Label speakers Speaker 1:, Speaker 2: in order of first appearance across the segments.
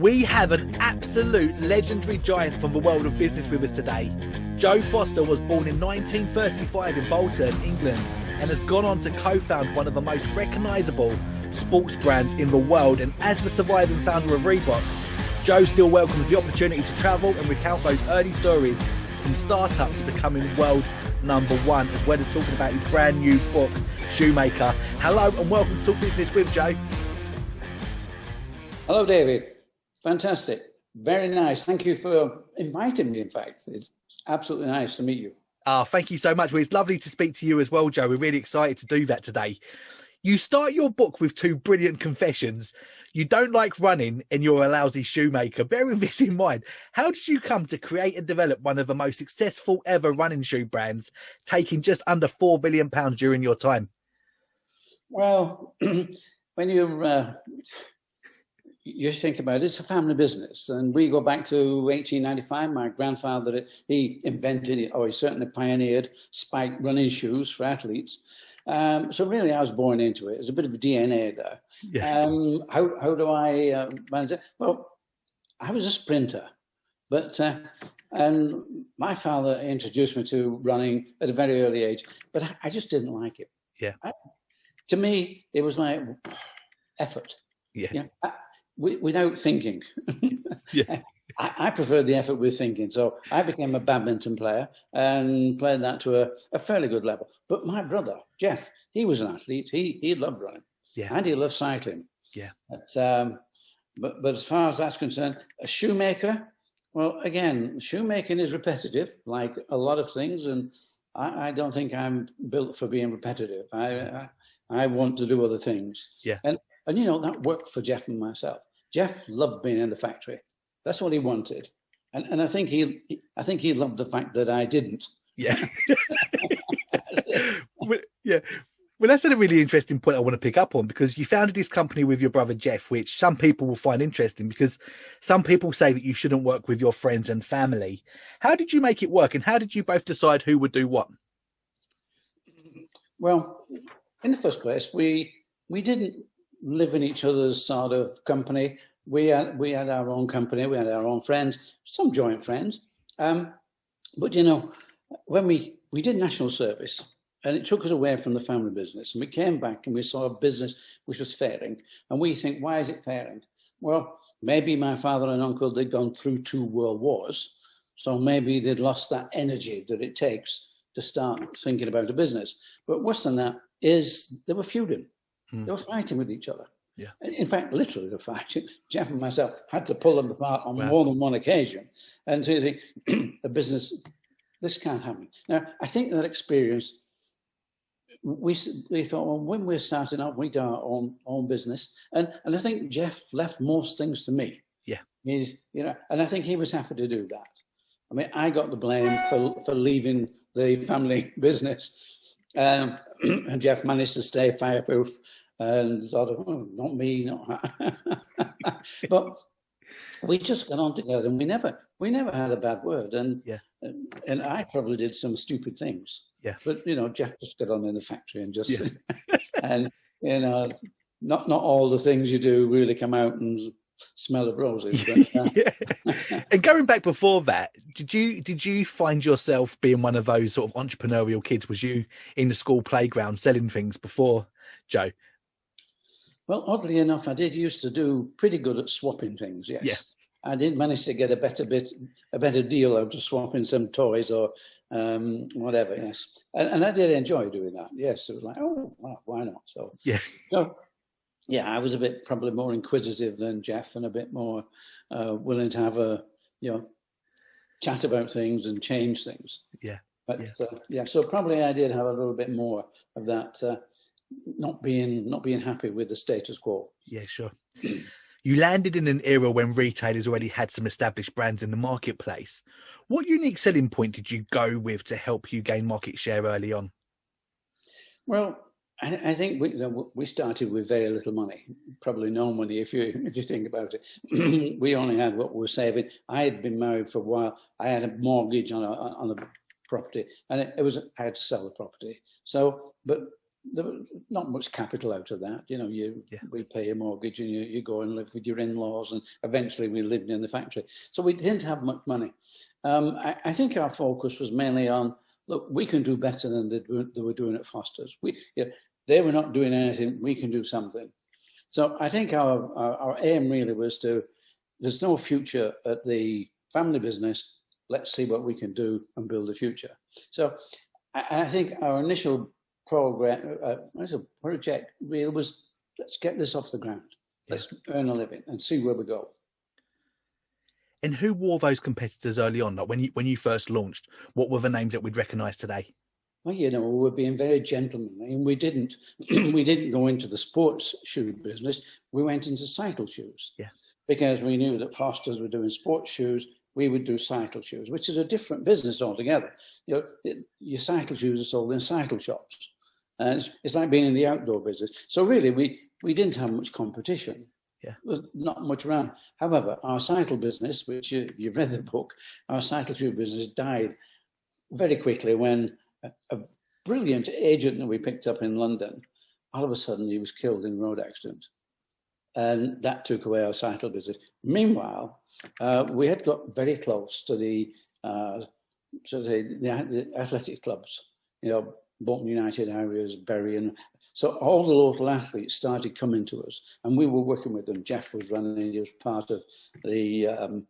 Speaker 1: We have an absolute legendary giant from the world of business with us today. Joe Foster was born in 1935 in Bolton, England, and has gone on to co-found one of the most recognisable sports brands in the world. And as the surviving founder of Reebok, Joe still welcomes the opportunity to travel and recount those early stories from startup to becoming world #1, as well as talking about his brand new book, Shoemaker. Hello and welcome to Talk Business with Joe.
Speaker 2: Hello, David. Fantastic. Very nice. Thank you for inviting me, in fact. It's absolutely nice to meet you.
Speaker 1: Thank you so much. Well, it's lovely to speak to you as well, Joe. We're really excited to do that today. You start your book with two brilliant confessions. You don't like running and you're a lousy shoemaker. Bearing this in mind, how did you come to create and develop one of the most successful ever running shoe brands, taking just under £4 billion during your time?
Speaker 2: Well, when you think about it, it's a family business. And we go back to 1895. My grandfather, he invented, or he certainly pioneered, spiked running shoes for athletes. So really, I was born into it. There's a bit of DNA there. Yeah. How do I manage it? Well, I was a sprinter, but and my father introduced me to running at a very early age, but I just didn't like it.
Speaker 1: Yeah.
Speaker 2: To me, it was like effort.
Speaker 1: Yeah.
Speaker 2: You know, without thinking.
Speaker 1: Yeah.
Speaker 2: I preferred the effort with thinking. So I became a badminton player and played that to a fairly good level. But my brother, Jeff, he was an athlete. He loved running.
Speaker 1: Yeah.
Speaker 2: And he loved cycling.
Speaker 1: Yeah.
Speaker 2: But as far as that's concerned, a shoemaker, well, again, shoemaking is repetitive, like a lot of things. And I don't think I'm built for being repetitive. I want to do other things.
Speaker 1: Yeah.
Speaker 2: And you know, that worked for Jeff and myself. Jeff loved being in the factory. That's what he wanted. And I think he loved the fact that I didn't.
Speaker 1: Yeah. Yeah. Well, that's a really interesting point I want to pick up on, because you founded this company with your brother Jeff, which some people will find interesting, because some people say that you shouldn't work with your friends and family. How did you make it work, and how did you both decide who would do what?
Speaker 2: Well, in the first place, we didn't live in each other's sort of company. We had our own company. We had our own friends, some joint friends. But you know, when we did national service, and it took us away from the family business, and we came back and we saw a business which was failing, and we think, why is it failing? Well, maybe my father and uncle, they'd gone through 2 world wars, so maybe they'd lost that energy that it takes to start thinking about a business. But worse than that is they were feuding. They were fighting with each other.
Speaker 1: Yeah.
Speaker 2: In fact, literally the fighting. Jeff and myself had to pull them apart on more than one occasion. And so you think, a business, this can't happen. Now, I think that experience, we thought, well, when we're starting out, we do our own business. And I think Jeff left most things to me.
Speaker 1: Yeah.
Speaker 2: And I think he was happy to do that. I mean, I got the blame for leaving the family business. And Jeff managed to stay fireproof and sort of, oh, not me, not but we just got on together, and we never had a bad word. And and I probably did some stupid things.
Speaker 1: Yeah.
Speaker 2: But you know, Jeff just got on in the factory and just and you know, not all the things you do really come out and smell of roses. But,
Speaker 1: yeah. And going back before that, did you find yourself being one of those sort of entrepreneurial kids? Was you in the school playground selling things before, Joe?
Speaker 2: Well, oddly enough, I did used to do pretty good at swapping things. Yes. Yeah. I did manage to get a better deal out of swapping some toys or whatever. Yes, and I did enjoy doing that. Yes, it was like, oh, well, why not? So
Speaker 1: yeah.
Speaker 2: So, yeah, I was probably more inquisitive than Jeff, and a bit more willing to have a chat about things and change things.
Speaker 1: Yeah.
Speaker 2: But so probably I did have a little bit more of that, not being happy with the status quo.
Speaker 1: Yeah, sure. You landed in an era when retailers already had some established brands in the marketplace. What unique selling point did you go with to help you gain market share early on?
Speaker 2: Well, I think we started with very little money, probably no money if you think about it. We only had what we were saving. I had been married for a while. I had a mortgage on a property, and I had to sell the property. So, but there was not much capital out of that. You know, we pay a mortgage and you go and live with your in-laws, and eventually we lived in the factory. So we didn't have much money. I think our focus was mainly on, look, we can do better than they were doing at Foster's. They were not doing anything, we can do something. So I think our aim really was there's no future at the family business, let's see what we can do and build a future. So I think our initial project really was, let's get this off the ground. Let's earn a living and see where we go.
Speaker 1: And who wore those competitors early on? Like when you first launched, what were the names that we'd recognise today?
Speaker 2: Well, you know, we were being very gentlemanly, and we didn't go into the sports shoe business. We went into cycle shoes. Yeah. Because we knew that Foster's were doing sports shoes, we would do cycle shoes, which is a different business altogether. You know, your cycle shoes are sold in cycle shops. And it's like being in the outdoor business. So really, we didn't have much competition. Yeah. There was not much around. However, our cycle business, which you've read the book, our cycle shoe business died very quickly when a brilliant agent that we picked up in London, all of a sudden he was killed in a road accident. And that took away our cycle business. Meanwhile, we had got very close to the athletic clubs, you know, Bolton United areas, Bury, and so all the local athletes started coming to us, and we were working with them. Jeff was running; he was part of the.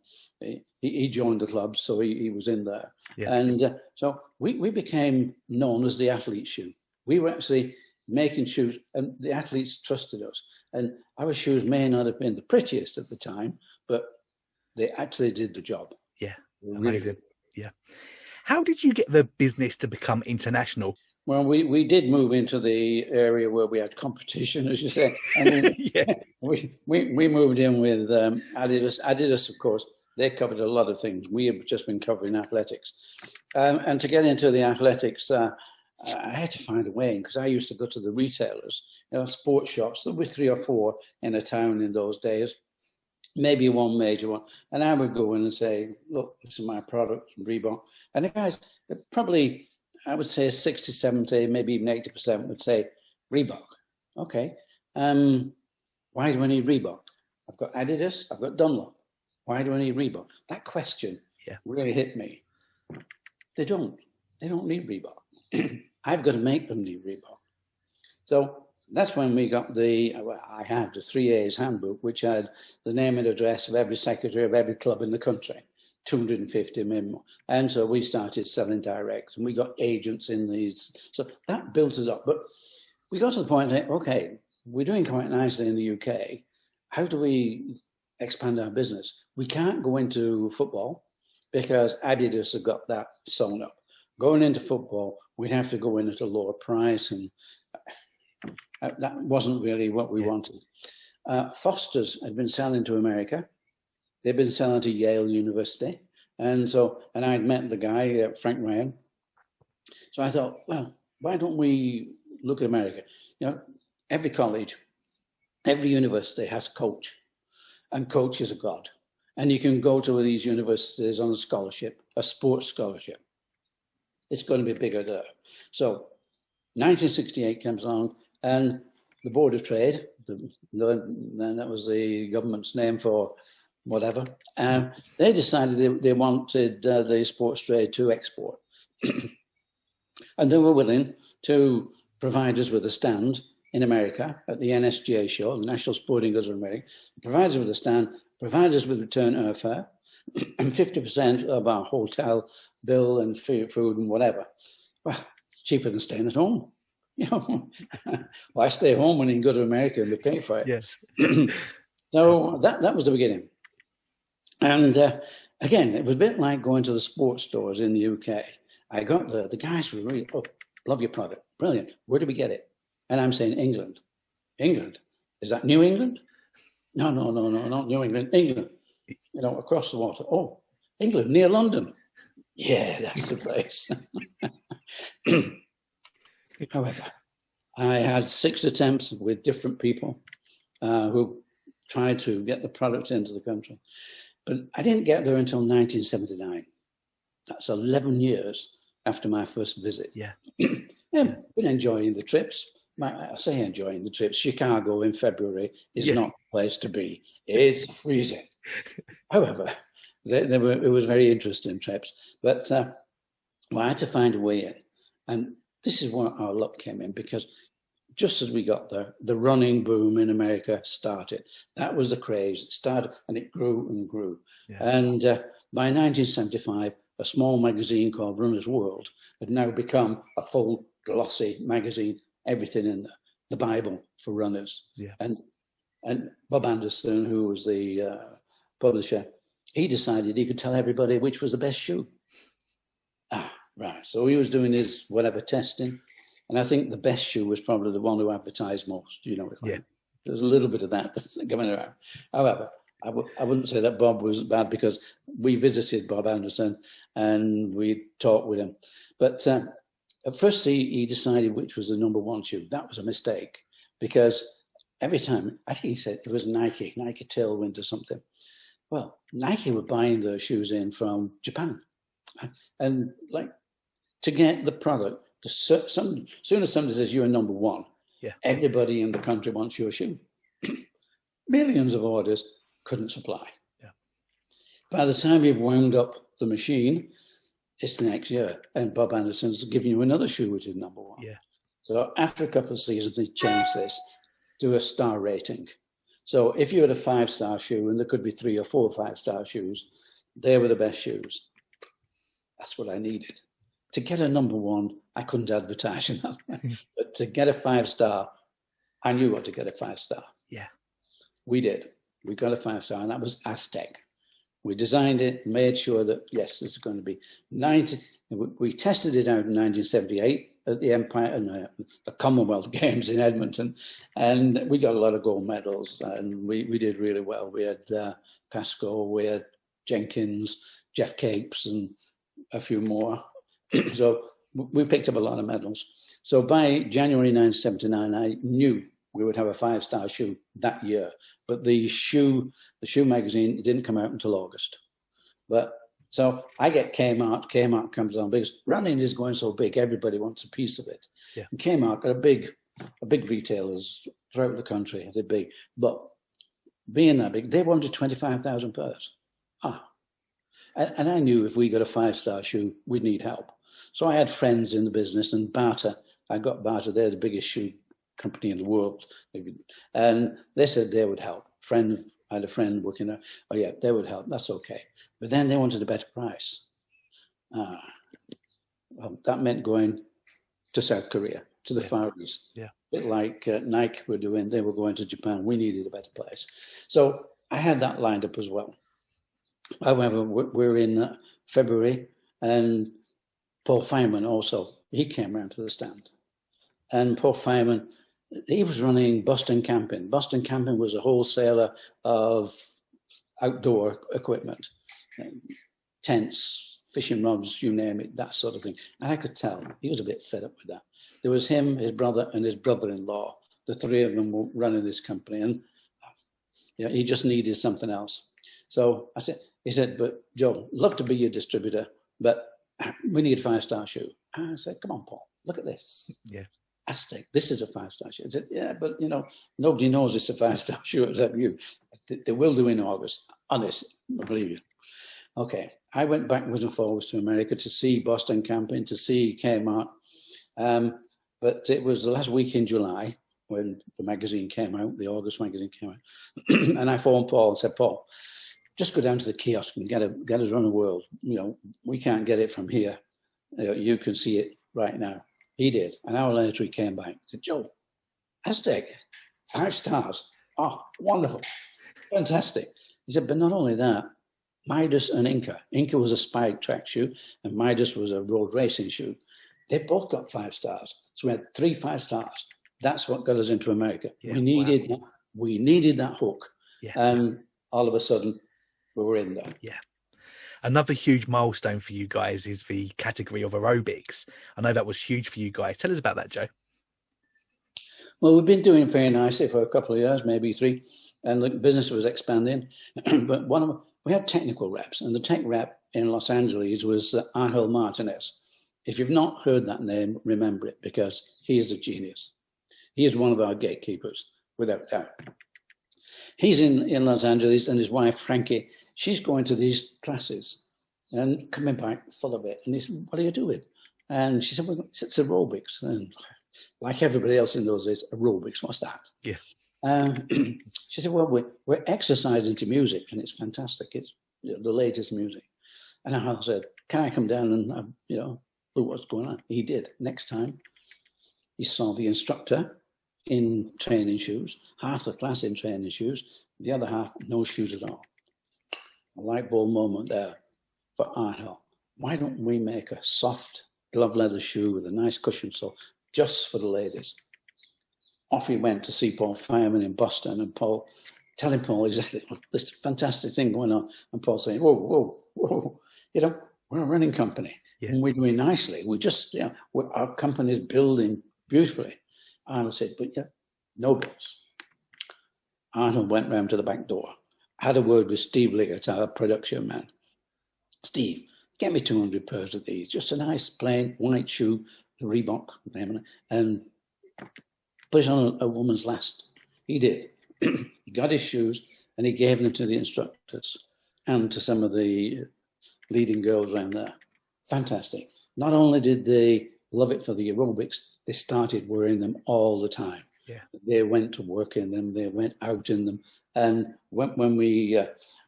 Speaker 2: He joined the club, so he was in there, and so we became known as the athlete shoe. We were actually making shoes, and the athletes trusted us. And our shoes may not have been the prettiest at the time, but they actually did the job.
Speaker 1: Yeah, amazing. Really. Yeah. How did you get the business to become international?
Speaker 2: Well, we did move into the area where we had competition, as you say. I mean, we moved in with Adidas. Adidas, of course, they covered a lot of things. We have just been covering athletics. And to get into the athletics, I had to find a way, because I used to go to the retailers, you know, sports shops. There were 3 or 4 in a town in those days, maybe one major one. And I would go in and say, look, this is my product, Reebok. And the guys, probably, I would say 60, 70, maybe even 80% would say, Reebok. Okay. Why do I need Reebok? I've got Adidas, I've got Dunlop. Why do I need Reebok? That question really hit me. They don't need Reebok. I've got to make them need Reebok. So that's when we got I had the 3A's handbook, which had the name and address of every secretary of every club in the country, 250 minimum. And so we started selling direct, and we got agents in these. So that built us up. But we got to the point that, okay, we're doing quite nicely in the UK. How do we expand our business? We can't go into football because Adidas have got that sewn up. Going into football, we'd have to go in at a lower price, and that wasn't really what we wanted. Foster's had been selling to America. They'd been selling to Yale University. And I'd met the guy, Frank Ryan. So I thought, well, why don't we look at America? You know, every college, every university has a coach, and coach is a god. And you can go to these universities on a scholarship, a sports scholarship. It's going to be bigger there. So 1968 comes along, and the Board of Trade, that was the government's name for whatever, they decided they wanted the sports trade to export. And they were willing to provide us with a stand in America at the NSGA show, the National Sporting Goods of America, provide us with a stand, provide us with return airfare, and 50% of our hotel bill and food and whatever. Well, it's cheaper than staying at home. You know, why stay home when you can go to America and be paid for it?
Speaker 1: Yes.
Speaker 2: So that was the beginning. And again, it was a bit like going to the sports stores in the UK. I got there, the guys were really, oh, love your product, brilliant. Where do we get it? And I'm saying England. England? Is that New England? No, not New England, England. You know, across the water. Oh, England, near London. Yeah, that's the place. However, I had 6 attempts with different people who tried to get the product into the country. But I didn't get there until 1979. That's 11 years after my first visit.
Speaker 1: Yeah.
Speaker 2: Yeah, been enjoying the trips. I say enjoying the trip. Chicago in February is not the place to be. It's freezing. However, it was very interesting trips. But I had to find a way in. And this is where our luck came in, because just as we got there, the running boom in America started. That was the craze. It started and it grew and grew. Yeah. And by 1975, a small magazine called Runner's World had now become a full glossy magazine, everything in there, the Bible for runners.
Speaker 1: Yeah.
Speaker 2: And Bob Anderson, who was the publisher, he decided he could tell everybody which was the best shoe. Right. So he was doing his whatever testing. And I think the best shoe was probably the one who advertised most. You know,
Speaker 1: yeah.
Speaker 2: There's a little bit of that going around. However, I wouldn't say that Bob was bad, because we visited Bob Anderson and we talked with him. But at first he decided which was the number one shoe. That was a mistake, because every time, I think he said it was Nike Tailwind or something. Well, Nike were buying their shoes in from Japan. And like, to get the product, soon as somebody says you're number one, everybody in the country wants your shoe. Millions of orders, couldn't supply. Yeah. By the time you've wound up the machine, it's the next year, and Bob Anderson's giving you another shoe which is number one.
Speaker 1: Yeah.
Speaker 2: So after a couple of seasons, he changed this to a star rating. So if you had a 5-star shoe, and there could be 3 or 4 5-star shoes, they were the best shoes. That's what I needed. To get a number one, I couldn't advertise enough. But to get a 5-star, I knew what to get a 5-star.
Speaker 1: Yeah.
Speaker 2: We did. We got a 5-star, and that was Aztec. We designed it, made sure that, yes, this is going to be 90. We tested it out in 1978 at the Empire and the Commonwealth Games in Edmonton, and we got a lot of gold medals, and we did really well. We had Pascoe, we had Jenkins, Jeff Capes, and a few more. So we picked up a lot of medals. So by January 1979, I knew we would have a 5-star shoe that year. But the shoe magazine didn't come out until August. But so I get Kmart. Kmart comes on because running is going so big, everybody wants a piece of it. Yeah. And Kmart are big retailers throughout the country. They're big, but being that big, they wanted 25,000 pairs. And I knew if we got a 5-star shoe, we'd need help. So I had friends in the business, and Barter. I got Barter. They're the biggest shoe company in the world, and they said they would help. I had a friend working there. Oh yeah, they would help. That's okay. But then they wanted a better price. Well, that meant going to South Korea, to the Far East. Yeah. A bit like Nike were doing. They were going to Japan. We needed a better place. So I had that lined up as well. However, we're in February, and Paul Feynman also, he came around to the stand. And Paul Feynman, he was running Boston Camping. Boston Camping was a wholesaler of outdoor equipment, tents, fishing rods, you name it, that sort of thing. And I could tell he was a bit fed up with that. There was him, his brother, and his brother-in-law. The three of them were running this company, and he just needed something else. So he said, but Joe, love to be your distributor, but we need a 5-star shoe. And I said, come on, Paul, look at this. Yeah. Aztec, this is a 5-star shoe. I said, yeah, but nobody knows it's a 5-star shoe except you. They will do in August. Honest, I believe you. Okay. I went backwards and forwards to America to see Boston Camping, to see Kmart. But it was the last week in July when the magazine came out, the August magazine came out. And I phoned Paul and said, Paul, just go down to the kiosk and get us Runner World. We can't get it from here. You can see it right now. He did. An hour later, he came back. He said, Joe, Aztec, 5 stars. Oh, wonderful. Fantastic. He said, but not only that, Midas and Inca. Inca was a spike track shoe, and Midas was a road racing shoe. They both got 5 stars. So we had 3 5 stars. That's what got us into America. Yeah, we needed that hook. Yeah. And all of a sudden, we were in there.
Speaker 1: Yeah. Another huge milestone for you guys is the category of aerobics. I know that was huge for you guys. Tell us about that, Joe.
Speaker 2: Well, we've been doing very nicely for a couple of years, maybe 3, and the business was expanding. But we had technical reps, and the tech rep in Los Angeles was Angel Martinez. If you've not heard that name, remember it, because he is a genius. He is one of our gatekeepers, without doubt. He's in Los Angeles, and his wife, Frankie, she's going to these classes and coming back full of it. And he said, what are you doing? And she said, well, it's aerobics. And like everybody else in those days, aerobics, what's that?
Speaker 1: Yeah.
Speaker 2: She said, well, we're exercising to music, and it's fantastic. It's the latest music. And I said, can I come down and, look what's going on? He did. Next time, he saw the instructor in training shoes, half the class in training shoes, the other half, no shoes at all. A light bulb moment there for Arthur. Why don't we make a soft glove leather shoe with a nice cushion sole just for the ladies? Off he went to see Paul Fireman in Boston, and Paul, telling Paul exactly this fantastic thing going on, and Paul saying, whoa, whoa, whoa, we're a running company, and we're doing nicely. We just, our company's building beautifully. Arnold said, but no boss. Arnold went round to the back door, had a word with Steve Liggett, our production man. Steve, get me 200 pairs of these, just a nice plain white shoe, the Reebok, and put it on a woman's last. He did. He got his shoes and he gave them to the instructors and to some of the leading girls around there. Fantastic. Not only did they love it for the aerobics, they started wearing them all the time.
Speaker 1: Yeah.
Speaker 2: They went to work in them, they went out in them. And when we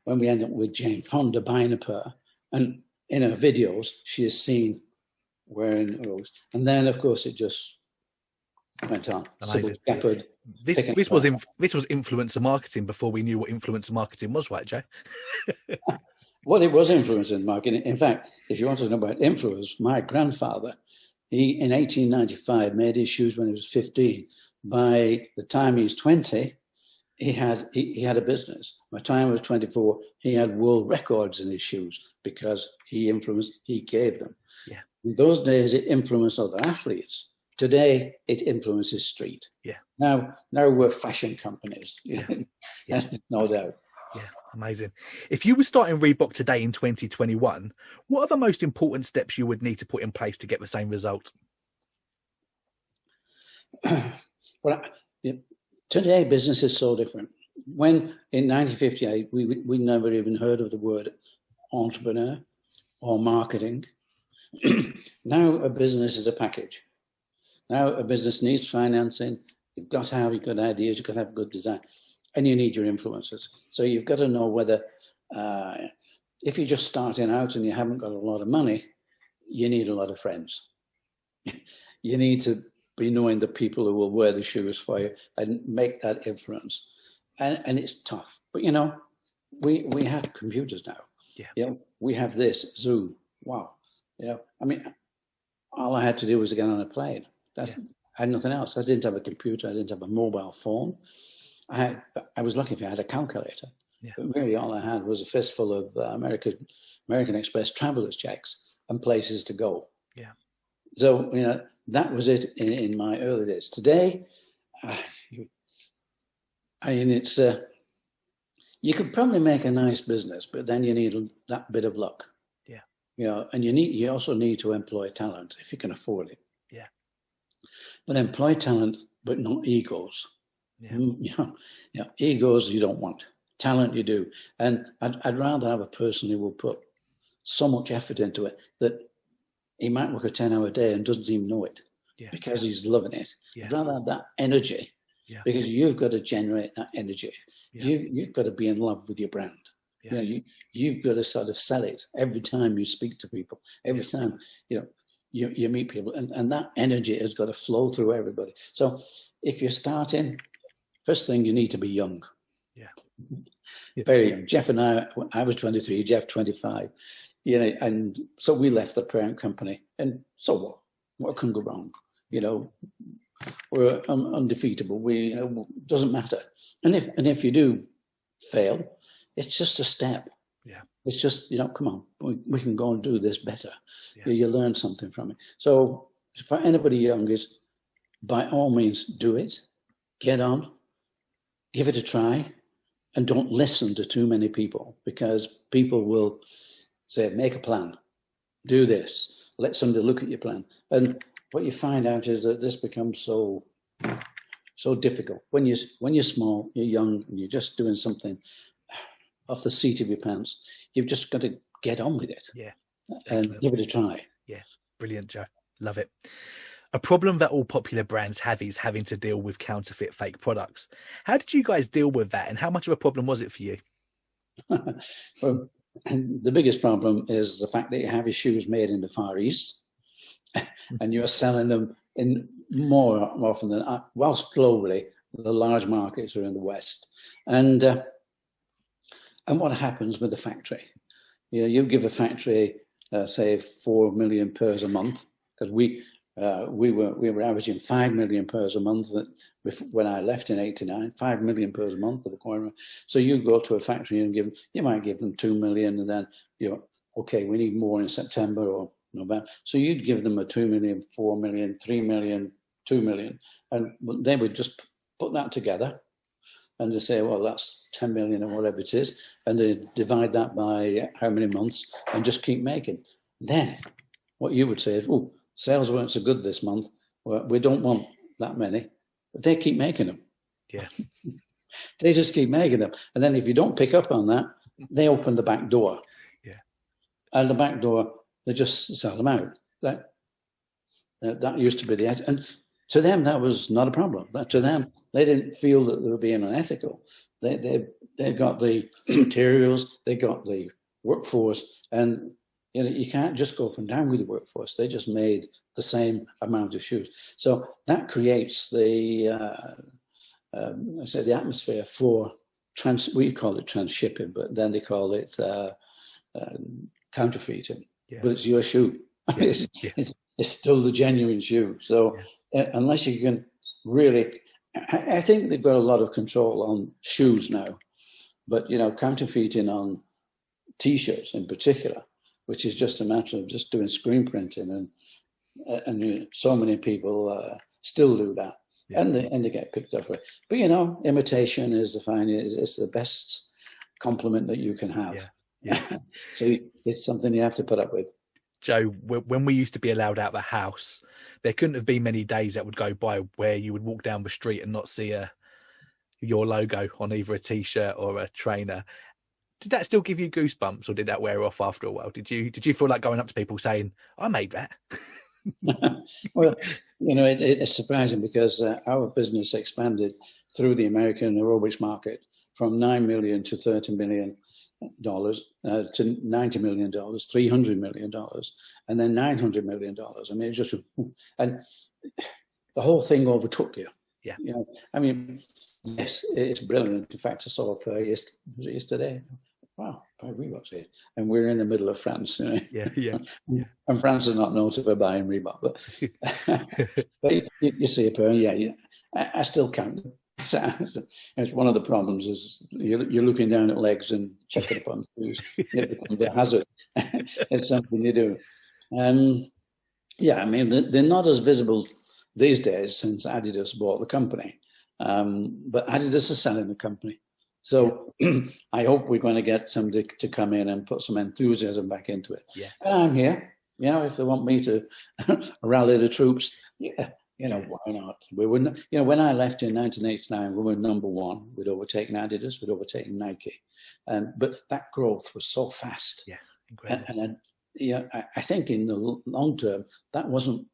Speaker 2: ended up with Jane Fonda buying a pair, and in her videos, she is seen wearing those. And then, of course, it just went on.
Speaker 1: Amazing. This was influencer marketing before we knew what influencer marketing was, right, Joe?
Speaker 2: Well, it was influencer marketing. In fact, if you want to know about influence, my grandfather, he in 1895 made his shoes when he was 15. By the time he was 20, he had a business. By the time he was 24, he had world records in his shoes because he gave them.
Speaker 1: Yeah.
Speaker 2: In those days, it influenced other athletes. Today, it influences street.
Speaker 1: Yeah.
Speaker 2: Now we're fashion companies.
Speaker 1: Yeah.
Speaker 2: That's no doubt.
Speaker 1: Yeah, amazing. If you were starting Reebok today in 2021, what are the most important steps you would need to put in place to get the same result?
Speaker 2: Well, today business is so different. When in 1958 we never even heard of the word entrepreneur or marketing. Now a business is a package. Now a business needs financing. You've got to have good ideas. You've got to have good design, and you need your influencers. So you've got to know whether if you're just starting out and you haven't got a lot of money, you need a lot of friends. You need to be knowing the people who will wear the shoes for you and make that influence. And it's tough. But, we have computers now.
Speaker 1: Yeah.
Speaker 2: We have this, Zoom. Wow. I mean, all I had to do was to get on a plane. I had nothing else. I didn't have a computer. I didn't have a mobile phone. I was lucky if I had a calculator.
Speaker 1: Yeah.
Speaker 2: But really all I had was a fistful of American Express travelers checks and places to go.
Speaker 1: Yeah.
Speaker 2: So, that was it in my early days. Today, it's you could probably make a nice business, but then you need that bit of luck.
Speaker 1: Yeah.
Speaker 2: And you also need to employ talent if you can afford it.
Speaker 1: Yeah.
Speaker 2: But employ talent, but not egos.
Speaker 1: Yeah.
Speaker 2: Egos you don't want. Talent you do. And I'd rather have a person who will put so much effort into it that he might work a 10-hour day and doesn't even know it because he's loving it.
Speaker 1: Yeah.
Speaker 2: I'd rather have that energy because you've got to generate that energy.
Speaker 1: Yeah.
Speaker 2: You've got to be in love with your brand.
Speaker 1: Yeah.
Speaker 2: You've got to sort of sell it every time you speak to people, every time you meet people, and that energy has got to flow through everybody. So if you're starting, first thing, you need to be young.
Speaker 1: Yeah.
Speaker 2: Very young. Jeff and I was 23, Jeff 25. And so we left the parent company, and so what? What can go wrong? We're undefeatable. Doesn't matter. And if you do fail, it's just a step.
Speaker 1: Yeah.
Speaker 2: It's just, come on, we can go and do this better.
Speaker 1: Yeah.
Speaker 2: You learn something from it. So for anybody young is, by all means, do it. Get on, give it a try, and don't listen to too many people, because people will say, make a plan, do this, let somebody look at your plan. And what you find out is that this becomes so so difficult. When you're small, you're young, and you're just doing something off the seat of your pants. You've just got to get on with it.
Speaker 1: Yeah.
Speaker 2: And
Speaker 1: Excellent.
Speaker 2: give it a try.
Speaker 1: Yeah. Brilliant, Joe. Love it. A problem that all popular brands have is having to deal with counterfeit fake products. How did you guys deal with that, and how much of a problem was it for you?
Speaker 2: Well, and the biggest problem is the fact that you have your shoes made in the Far East and you're selling them in more often than, whilst globally, the large markets are in the West. And what happens with the factory? You give a factory, say, 4 million pairs a month, because we were averaging 5 million pairs a month when I left in '89. 5 million pairs a month for the corner. So you go to a factory and you might give them 2 million, and then okay, we need more in September or November. So you'd give them a 2 million, 4 million, 3 million, 2 million, and they would just put that together, and they say, well, that's 10 million or whatever it is, and they divide that by how many months and just keep making. Then what you would say is, oh, sales weren't so good this month. Well, we don't want that many, but they keep making them.
Speaker 1: Yeah.
Speaker 2: They just keep making them. And then if you don't pick up on that, they open the back door.
Speaker 1: Yeah.
Speaker 2: And the back door, they just sell them out. That used to be the... And to them, that was not a problem. But to them, they didn't feel that they were being unethical. They got the materials, they got the workforce, and you can't just go up and down with the workforce. They just made the same amount of shoes. So that creates the atmosphere for we call it transshipping, but then they call it counterfeiting. Yeah. But it's your shoe. Yeah. It's still the genuine shoe. So unless you can really, I think they've got a lot of control on shoes now, but counterfeiting on T-shirts in particular, which is just a matter of just doing screen printing, and so many people still do that, and they get picked up for it. But imitation is it's the best compliment that you can have. Yeah. So it's something you have to put up with.
Speaker 1: Joe, when we used to be allowed out the house, there couldn't have been many days that would go by where you would walk down the street and not see your logo on either a T-shirt or a trainer. Did that still give you goosebumps, or did that wear off after a while? Did you feel like going up to people saying, "I made that"?
Speaker 2: Well, it's surprising because our business expanded through the American aerobics market from $9 million to $30 million to $90 million, $300 million, and then $900 million. I mean, it's just, and the whole thing overtook you.
Speaker 1: Yeah.
Speaker 2: Yes, it's brilliant. In fact, I saw a pair yesterday. Wow, Reebok's here, and we're in the middle of France.
Speaker 1: Yeah.
Speaker 2: And France is not known for buying Reebok, but you see a pair. Yeah. I still count them. It's one of the problems is you're looking down at legs and checking upon shoes. It becomes a hazard. It's something you do. They're not as visible these days since Adidas bought the company. But Adidas is selling the company. So I hope we're going to get somebody to come in and put some enthusiasm back into it.
Speaker 1: Yeah.
Speaker 2: And I'm here. If they want me to rally the troops, why not? We wouldn't. When I left in 1989, we were number one. We'd overtaken Adidas. We'd overtaken Nike. But that growth was so fast.
Speaker 1: Yeah, incredible.
Speaker 2: And I think in the long term, that wasn't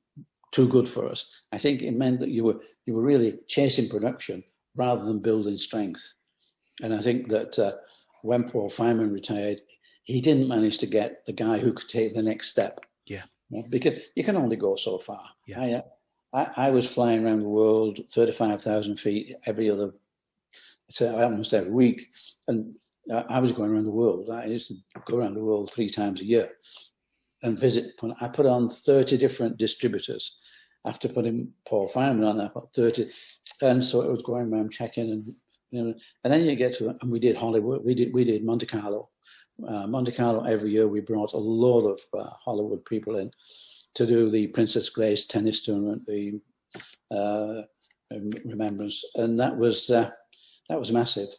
Speaker 2: too good for us. I think it meant that you were really chasing production rather than building strength. And I think that when Paul Feynman retired, he didn't manage to get the guy who could take the next step.
Speaker 1: Yeah.
Speaker 2: Because you can only go so far.
Speaker 1: Yeah.
Speaker 2: I was flying around the world 35,000 feet almost every week. And I was going around the world. I used to go around the world 3 times a year and visit. I put on 30 different distributors. After putting Paul Feynman on, I put 30. And so it was going around checking and then you get to, and we did Hollywood. We did Monte Carlo. Monte Carlo every year. We brought a lot of Hollywood people in to do the Princess Grace tennis tournament, the remembrance, and that was massive.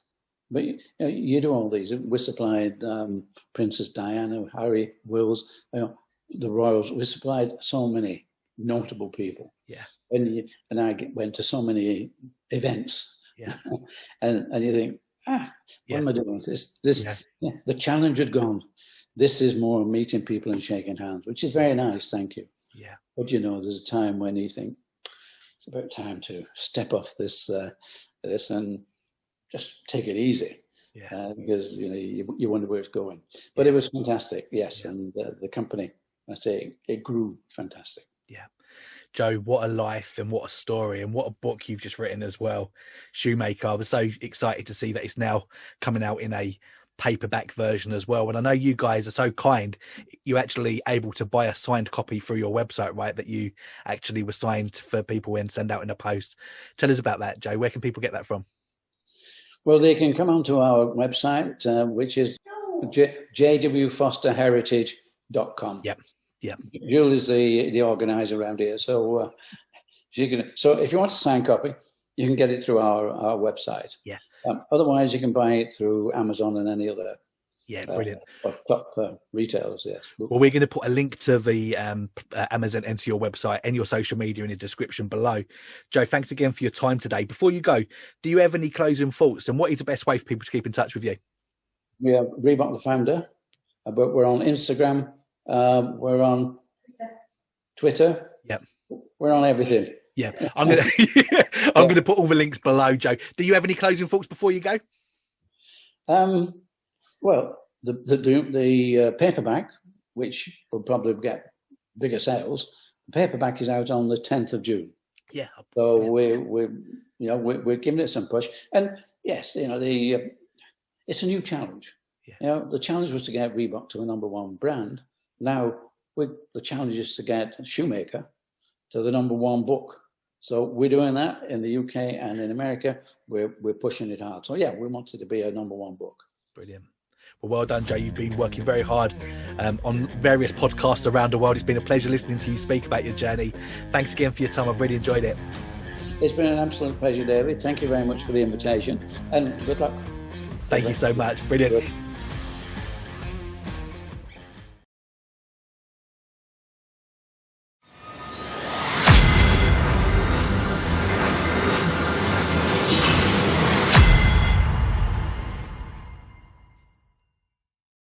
Speaker 2: But you do all these. We supplied Princess Diana, Harry, Wills, the royals. We supplied so many notable people.
Speaker 1: Yeah.
Speaker 2: And I went to so many events.
Speaker 1: Yeah.
Speaker 2: and you think, what am I doing? The challenge had gone. This is more meeting people and shaking hands, which is very nice. Thank you.
Speaker 1: Yeah.
Speaker 2: But there's a time when you think it's about time to step off this and just take it easy.
Speaker 1: Yeah.
Speaker 2: Because you wonder where it's going. But it was fantastic, yes. Yeah. And the company, I say, it grew fantastic.
Speaker 1: Yeah. Joe, what a life and what a story and what a book you've just written as well. Shoemaker. I was so excited to see that it's now coming out in a paperback version as well. And I know you guys are so kind. You're actually able to buy a signed copy through your website, right? That you actually were signed for people and send out in a post. Tell us about that, Joe. Where can people get that from?
Speaker 2: Well, they can come onto our website, which is jwfosterheritage.com.
Speaker 1: Yep. Yeah.
Speaker 2: Julie is the organizer around here. So so if you want a signed copy, you can get it through our website.
Speaker 1: Yeah.
Speaker 2: Otherwise, you can buy it through Amazon and any other.
Speaker 1: Yeah, brilliant.
Speaker 2: Top retailers, yes.
Speaker 1: Well, we're going to put a link to the Amazon and to your website and your social media in the description below. Joe, thanks again for your time today. Before you go, do you have any closing thoughts? And what is the best way for people to keep in touch with you?
Speaker 2: We have Reebok the Founder, but we're on Instagram. We're on Twitter.
Speaker 1: Yep.
Speaker 2: We're on everything.
Speaker 1: Yeah, I'm gonna put all the links below, Joe. Do you have any closing thoughts before you go?
Speaker 2: Well, the paperback, which will probably get bigger sales, the paperback is out on the 10th of June.
Speaker 1: Yeah.
Speaker 2: So we're giving it some push, and yes, it's a new challenge. Yeah. The challenge was to get Reebok to a #1 brand. Now the challenge is to get Shoemaker to the #1 book. So we're doing that in the UK and in America. We're pushing it hard. So yeah, we want it to be a #1 book.
Speaker 1: Brilliant. Well done, Joe. You've been working very hard on various podcasts around the world. It's been a pleasure listening to you speak about your journey. Thanks again for your time. I've really enjoyed it.
Speaker 2: It's been an absolute pleasure, David. Thank you very much for the invitation, and good luck.
Speaker 1: Thank you so much. Brilliant. Good.